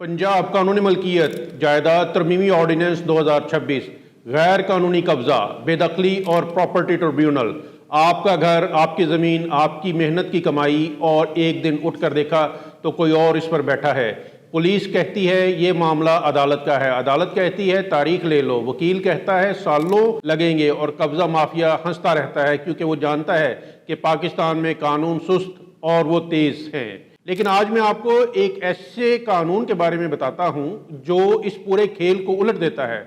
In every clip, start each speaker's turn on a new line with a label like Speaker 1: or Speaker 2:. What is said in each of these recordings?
Speaker 1: पंजाब कानूनी मलकियत जायदाद तरमीमी ऑर्डिनेंस 2026 गैर कानूनी कब्जा बेदखली और प्रॉपर्टी ट्रिब्यूनल। आपका घर, आपकी ज़मीन, आपकी मेहनत की कमाई और एक दिन उठकर देखा तो कोई और इस पर बैठा है। पुलिस कहती है ये मामला अदालत का है, अदालत कहती है तारीख ले लो, वकील कहता है सालों लगेंगे और कब्जा माफिया हंसता रहता है क्योंकि वो जानता है कि पाकिस्तान में कानून सुस्त और वो तेज़ हैं। लेकिन आज मैं आपको एक ऐसे कानून के बारे में बताता हूं जो इस पूरे खेल को उलट देता है।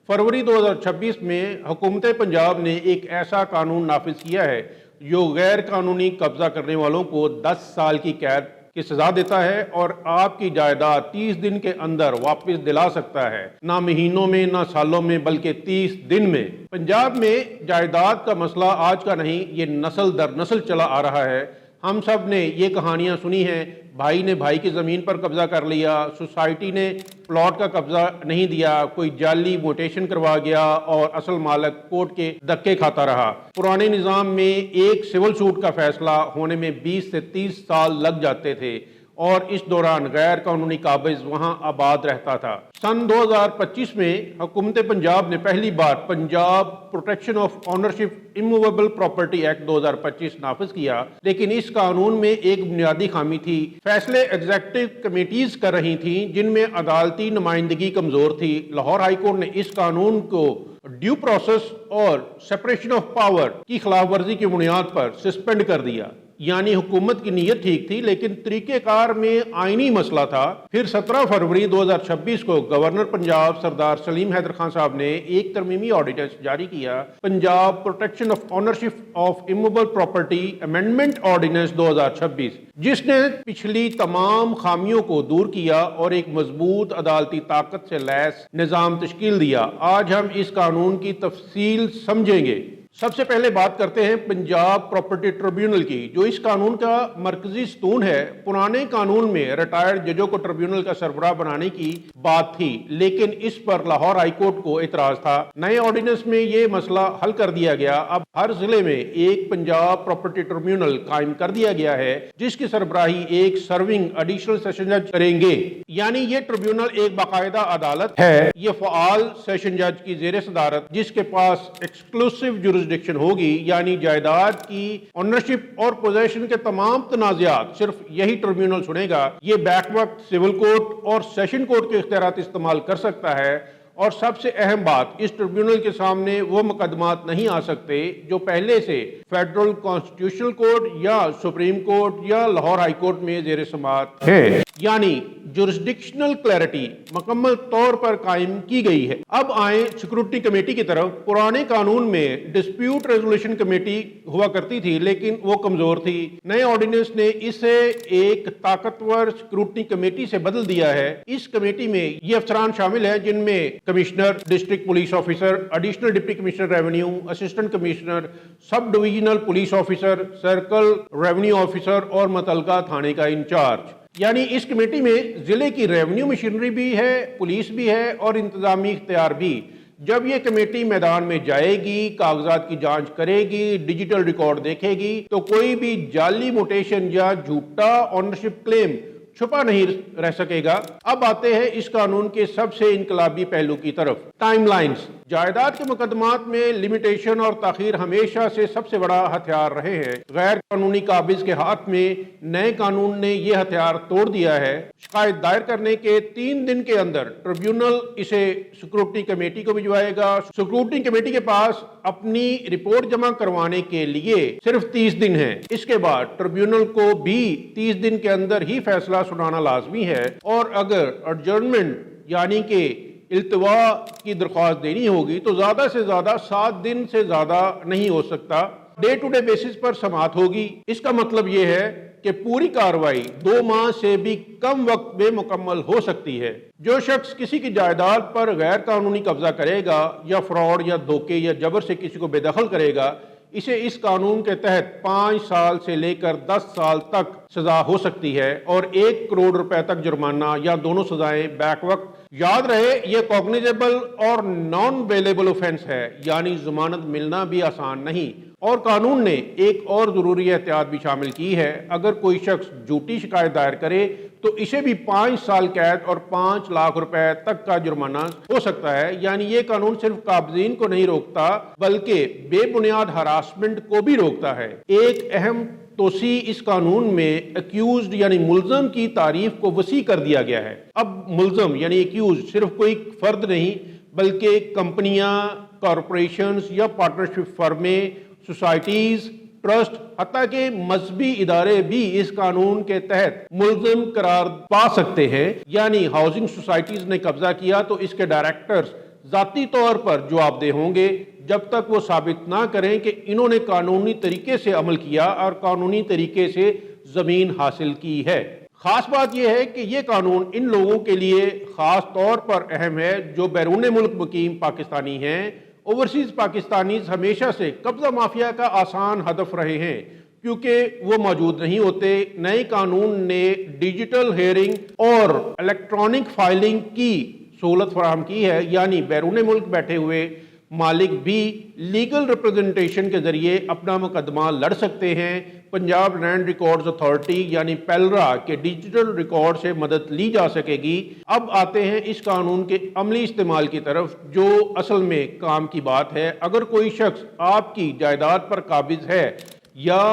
Speaker 1: फरवरी 2026 में हुकूमत पंजाब ने एक ऐसा कानून नाफिज किया है जो गैर कानूनी कब्जा करने वालों को 10 साल की कैद की सजा देता है और आपकी जायदाद 30 दिन के अंदर वापस दिला सकता है। ना महीनों में, ना सालों में, बल्कि 30 दिन में। पंजाब में जायदाद का मसला आज का नहीं, ये नस्ल दर नस्ल चला आ रहा है। हम सब ने ये कहानियां सुनी हैं, भाई ने भाई की ज़मीन पर कब्जा कर लिया, सोसाइटी ने प्लॉट का कब्जा नहीं दिया, कोई जाली मोटेशन करवा गया और असल मालिक कोर्ट के धक्के खाता रहा। पुराने निज़ाम में एक सिविल सूट का फैसला होने में 20 से 30 साल लग जाते थे और इस दौरान गैर कानूनी काबिज वहां आबाद रहता था। सन 2025 में हुकूमत पंजाब ने पहली बार Punjab protection of ownership immovable property act 2025 नाफिज किया, लेकिन इस कानून में एक बुनियादी खामी थी। फैसले एग्जीक्यूटिव कमेटीज कर रही थी जिनमें अदालती नुमाइंदगी कमजोर थी। लाहौर हाई कोर्ट ने इस कानून को ड्यू प्रोसेस और सेपरेशन ऑफ पावर की खिलाफ वर्जी की बुनियाद पर सस्पेंड कर दिया। यानी हुकूमत की नीयत ठीक थी लेकिन तरीकेकार में आईनी मसला था। फिर 17 फरवरी 2026 को गवर्नर पंजाब सरदार सलीम हैदर खान साहब ने एक तरमीमी ऑर्डिनेंस जारी किया, Punjab protection of ownership of immovable property amendment ordinance 2026, जिसने पिछली तमाम खामियों को दूर किया और एक मजबूत अदालती ताकत से लैस निज़ाम तश्कील दिया। आज हम इस कानून की तफसील समझेंगे। सबसे पहले बात करते हैं पंजाब प्रॉपर्टी ट्रिब्यूनल की, जो इस कानून का मरकजी स्तून है। पुराने कानून में रिटायर्ड जजों को ट्रिब्यूनल का सरबराह बनाने की बात थी, लेकिन इस पर लाहौर हाई कोर्ट को एतराज था। नए ऑर्डिनेंस में ये मसला हल कर दिया गया। अब हर जिले में एक पंजाब प्रॉपर्टी ट्रिब्यूनल कायम कर दिया गया है जिसकी सरबराही एक सर्विंग एडिशनल सेशन जज करेंगे। यानी ये ट्रिब्यूनल एक बाकायदा अदालत है। ये फ़आल सेशन जज की ज़ेर सदारत, जिसके पास एक्सक्लूसिव जुरिस्डिक्शन होगी, यानी जायदाद की ऑनरशिप और पोजेशन के तमाम तनाज़ात सिर्फ यही ट्रिब्यूनल सुनेगा। ये बैक वक्त सिविल कोर्ट और सेशन कोर्ट के इख्तियारात इस्तेमाल कर सकता है। और सबसे अहम बात, इस ट्रिब्यूनल के सामने वो मुकदमात नहीं आ सकते जो पहले से फेडरल कॉन्स्टिट्यूशनल कोर्ट या सुप्रीम कोर्ट या लाहौर हाई कोर्ट में ज़ेर समाअत है। यानी जुरिस्डिक्शनल क्लैरिटी मुकम्मल तौर पर कायम की गई है। अब आए सिक्योरिटी कमेटी की तरफ। पुराने कानून में डिस्प्यूट रेजोल्यूशन कमेटी हुआ करती थी लेकिन वो कमजोर थी। नए ऑर्डिनेंस ने इसे एक ताकतवर सिक्योरिटी कमेटी से बदल दिया है। इस कमेटी में ये अफसरान शामिल है जिनमें commissioner, district police officer, additional deputy commissioner revenue, assistant commissioner, sub divisional police officer, circle revenue officer और मुतलका थाने का इंचार्ज। यानी इस कमेटी में जिले की रेवेन्यू मशीनरी भी है, पुलिस भी है और इंतजामी इख्तियार भी। जब ये कमेटी मैदान में जाएगी, कागजात की जांच करेगी, डिजिटल रिकॉर्ड देखेगी, तो कोई भी जाली मोटेशन या झूठा ऑनरशिप क्लेम छुपा नहीं रह सकेगा। अब आते हैं इस कानून के सबसे इनकलाबी पहलू की तरफ, टाइमलाइंस। जायदाद के मुकदमात में लिमिटेशन और ताखीर हमेशा से सबसे बड़ा हथियार रहे हैं। गैर कानूनी काबिज के हाथ में नए कानून ने यह हथियार तोड़ दिया है। शिकायत दायर करने के 3 दिन के अंदर ट्रिब्यूनल इसे सिक्योरिटी कमेटी को भिजवाएगा। सिक्योरिटी कमेटी के पास अपनी रिपोर्ट जमा करवाने के लिए सिर्फ 30 दिन है। इसके बाद ट्रिब्यूनल को भी 30 दिन के अंदर ही फैसला सुनाना लाजमी है और अगर एडजर्नमेंट यानी कि इल्तवा की दरख्वास्त देनी होगी तो ज्यादा से ज्यादा 7 दिन से ज्यादा नहीं हो सकता। डे टू डे बेसिस पर समाअत होगी। इसका मतलब यह है कि पूरी कार्रवाई 2 माह से भी कम वक्त में मुकम्मल हो सकती है। जो शख्स किसी की जायदाद पर गैर कानूनी कब्जा करेगा या फ्रॉड या धोखे या जबर से किसी को बेदखल करेगा, इसे इस कानून के तहत 5 साल से लेकर 10 साल तक सजा हो सकती है और 1 करोड़ रुपए तक जुर्माना या दोनों सजाएं बैक वक्त। याद रहे यह कॉग्निजेबल और नॉन बेलेबल ऑफेंस है, यानी जमानत मिलना भी आसान नहीं। और कानून ने एक और जरूरी एहतियात भी शामिल की है। अगर कोई शख्स झूठी शिकायत दायर करे تو اسے بھی 5 سال قید اور 5 لاکھ روپے تک کا جرمانہ ہو سکتا ہے۔ یعنی یہ قانون صرف قابضین کو نہیں روکتا بلکہ بے بنیاد ہراسمنٹ کو بھی روکتا ہے۔ ایک اہم توسیع اس قانون میں ایکیوزڈ یعنی ملزم کی تعریف کو وسیع کر دیا گیا ہے۔ اب ملزم یعنی ایکیوزڈ صرف کوئی فرد نہیں بلکہ کمپنیاں، کارپوریشنز یا پارٹنرشپ فرمیں، سوسائٹیز، ٹرسٹ، حتیٰ کہ مذہبی ادارے بھی اس قانون کے تحت ملزم قرار پا سکتے ہیں۔ یعنی ہاؤسنگ سوسائٹیز نے قبضہ کیا تو اس کے ڈائریکٹرز ذاتی طور پر جواب دہ ہوں گے جب تک وہ ثابت نہ کریں کہ انہوں نے قانونی طریقے سے عمل کیا اور قانونی طریقے سے زمین حاصل کی ہے۔ خاص بات یہ ہے کہ یہ قانون ان لوگوں کے لیے خاص طور پر اہم ہے جو بیرون ملک مقیم پاکستانی ہیں۔ اوورسیز پاکستانیز ہمیشہ سے قبضہ مافیا کا آسان ہدف رہے ہیں کیونکہ وہ موجود نہیں ہوتے۔ نئے قانون نے ڈیجیٹل ہیئرنگ اور الیکٹرانک فائلنگ کی سہولت فراہم کی ہے، یعنی بیرون ملک بیٹھے ہوئے مالک بھی لیگل ریپرزنٹیشن کے ذریعے اپنا مقدمہ لڑ سکتے ہیں۔ پنجاب لینڈ ریکارڈز اتھارٹی یعنی پیلرا کے ڈیجیٹل ریکارڈ سے مدد لی جا سکے گی۔ اب آتے ہیں اس قانون کے عملی استعمال کی طرف جو اصل میں کام کی بات ہے۔ اگر کوئی شخص آپ کی جائیداد پر قابض ہے یا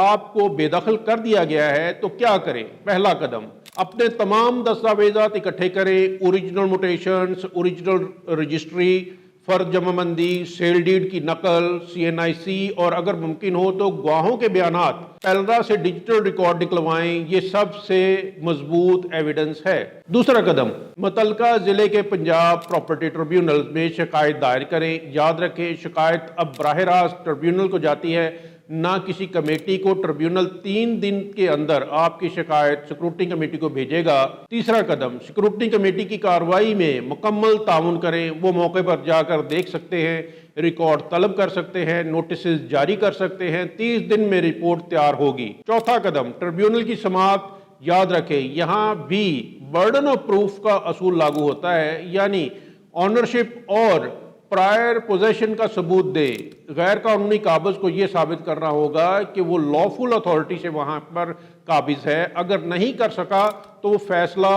Speaker 1: آپ کو بے دخل کر دیا گیا ہے تو کیا کریں؟ پہلا قدم، اپنے تمام دستاویزات اکٹھے کریں، اوریجنل موٹیشنز، اوریجنل رجسٹری، فرد جمع بندی، سیل ڈیڈ کی نقل، CNIC اور اگر ممکن ہو تو گواہوں کے بیانات پیلرا سے ڈیجیٹل ریکارڈ نکلوائیں۔ یہ سب سے مضبوط ایویڈنس ہے۔ دوسرا قدم، متعلقہ ضلع کے پنجاب پراپرٹی ٹریبیونل میں شکایت دائر کریں۔ یاد رکھیں شکایت اب براہ راست ٹریبیونل کو جاتی ہے، نہ کسی کمیٹی کو۔ ٹریبیونل 3 دن کے اندر آپ کی شکایت سیکورٹی کمیٹی کو بھیجے گا۔ تیسرا قدم، سیکورٹی کمیٹی کی کارروائی میں مکمل تعاون کریں۔ وہ موقع پر جا کر دیکھ سکتے ہیں، ریکارڈ طلب کر سکتے ہیں، نوٹسز جاری کر سکتے ہیں۔ 30 دن میں رپورٹ تیار ہوگی۔ چوتھا قدم، ٹریبیونل کی سماعت۔ یاد رکھیں یہاں بھی برڈن آف پروف کا اصول لاگو ہوتا ہے، یعنی آنرشپ اور پرائر پوزیشن کا ثبوت دے۔ غیر قانونی قابض کو یہ ثابت کرنا ہوگا کہ وہ لافل اتھارٹی سے وہاں پر قابض ہے۔ اگر نہیں کر سکا تو وہ فیصلہ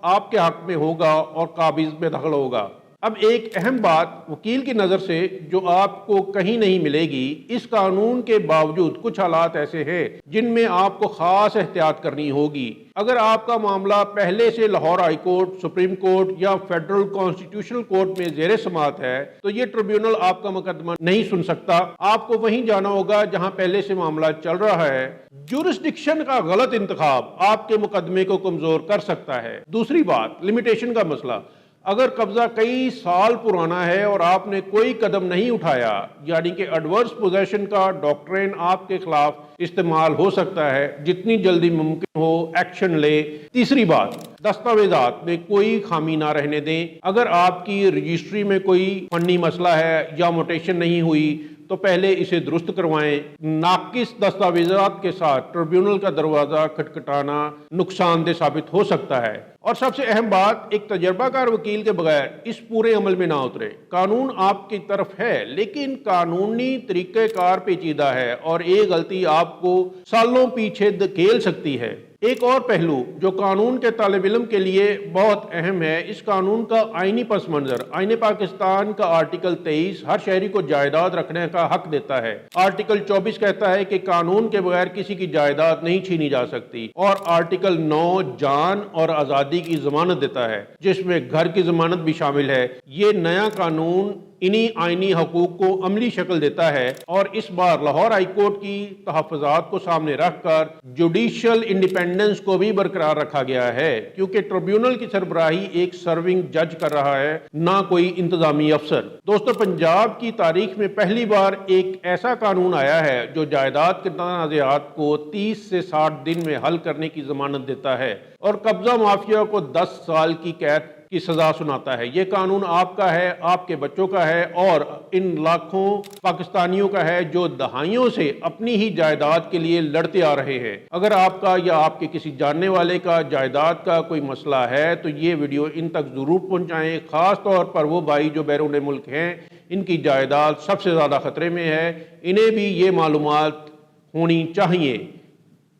Speaker 1: آپ کے حق میں ہوگا اور قابض بے دخل ہوگا۔ اب ایک اہم بات وکیل کی نظر سے جو آپ کو کہیں نہیں ملے گی، اس قانون کے باوجود کچھ حالات ایسے ہیں جن میں آپ کو خاص احتیاط کرنی ہوگی۔ اگر آپ کا معاملہ پہلے سے Lahore high court, supreme court یا فیڈرل کانسٹیٹیوشنل کورٹ میں زیر سماعت ہے تو یہ ٹریبیونل آپ کا مقدمہ نہیں سن سکتا۔ آپ کو وہیں جانا ہوگا جہاں پہلے سے معاملہ چل رہا ہے۔ جورسڈکشن کا غلط انتخاب آپ کے مقدمے کو کمزور کر سکتا ہے۔ دوسری بات، لمیٹیشن کا مسئلہ۔ اگر قبضہ کئی سال پرانا ہے اور آپ نے کوئی قدم نہیں اٹھایا، یعنی کہ ایڈورس پوزیشن کا ڈاکٹرین آپ کے خلاف استعمال ہو سکتا ہے۔ جتنی جلدی ممکن ہو ایکشن لے۔ تیسری بات، دستاویزات میں کوئی خامی نہ رہنے دیں۔ اگر آپ کی رجسٹری میں کوئی فنی مسئلہ ہے یا موٹیشن نہیں ہوئی تو پہلے اسے درست کروائیں۔ ناقص دستاویزات کے ساتھ ٹریبیونل کا دروازہ کھٹکھٹانا نقصان دہ ثابت ہو سکتا ہے۔ اور سب سے اہم بات، ایک تجربہ کار وکیل کے بغیر اس پورے عمل میں نہ اترے۔ قانون آپ کی طرف ہے لیکن قانونی طریقہ کار پیچیدہ ہے اور ایک غلطی آپ کو سالوں پیچھے دھکیل سکتی ہے۔ ایک اور پہلو جو قانون کے طالب علم کے لیے بہت اہم ہے، اس قانون کا آئینی پس منظر۔ آئین پاکستان کا آرٹیکل 23 ہر شہری کو جائیداد رکھنے کا حق دیتا ہے۔ آرٹیکل 24 کہتا ہے کہ قانون کے بغیر کسی کی جائیداد نہیں چھینی جا سکتی، اور آرٹیکل 9 جان اور آزادی کی ضمانت دیتا ہے جس میں گھر کی ضمانت بھی شامل ہے۔ یہ نیا قانون انہی آئینی حقوق کو عملی شکل دیتا ہے اور اس بار لاہور ہائی کورٹ کی تحفظات کو سامنے رکھ کر جوڈیشل انڈیپینڈنس کو بھی برقرار رکھا گیا ہے، کیونکہ ٹریبیونل کی سربراہی ایک سرونگ جج کر رہا ہے، نہ کوئی انتظامی افسر۔ دوستو، پنجاب کی تاریخ میں پہلی بار ایک ایسا قانون آیا ہے جو جائیداد کے تنازعات کو 30 سے 60 دن میں حل کرنے کی ضمانت دیتا ہے اور قبضہ مافیا کو 10 سال کی قید کی سزا سناتا ہے۔ یہ قانون آپ کا ہے، آپ کے بچوں کا ہے اور ان لاکھوں پاکستانیوں کا ہے جو دہائیوں سے اپنی ہی جائیداد کے لیے لڑتے آ رہے ہیں۔ اگر آپ کا یا آپ کے کسی جاننے والے کا جائیداد کا کوئی مسئلہ ہے تو یہ ویڈیو ان تک ضرور پہنچائیں، خاص طور پر وہ بھائی جو بیرون ملک ہیں، ان کی جائیداد سب سے زیادہ خطرے میں ہے، انہیں بھی یہ معلومات ہونی چاہیے۔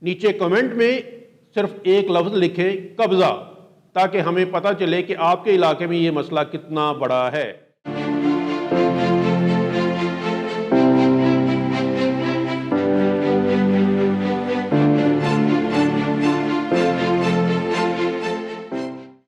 Speaker 1: نیچے کمنٹ میں صرف ایک لفظ لکھیں قبضہ، تاکہ ہمیں پتہ چلے کہ آپ کے علاقے میں یہ مسئلہ کتنا بڑا ہے۔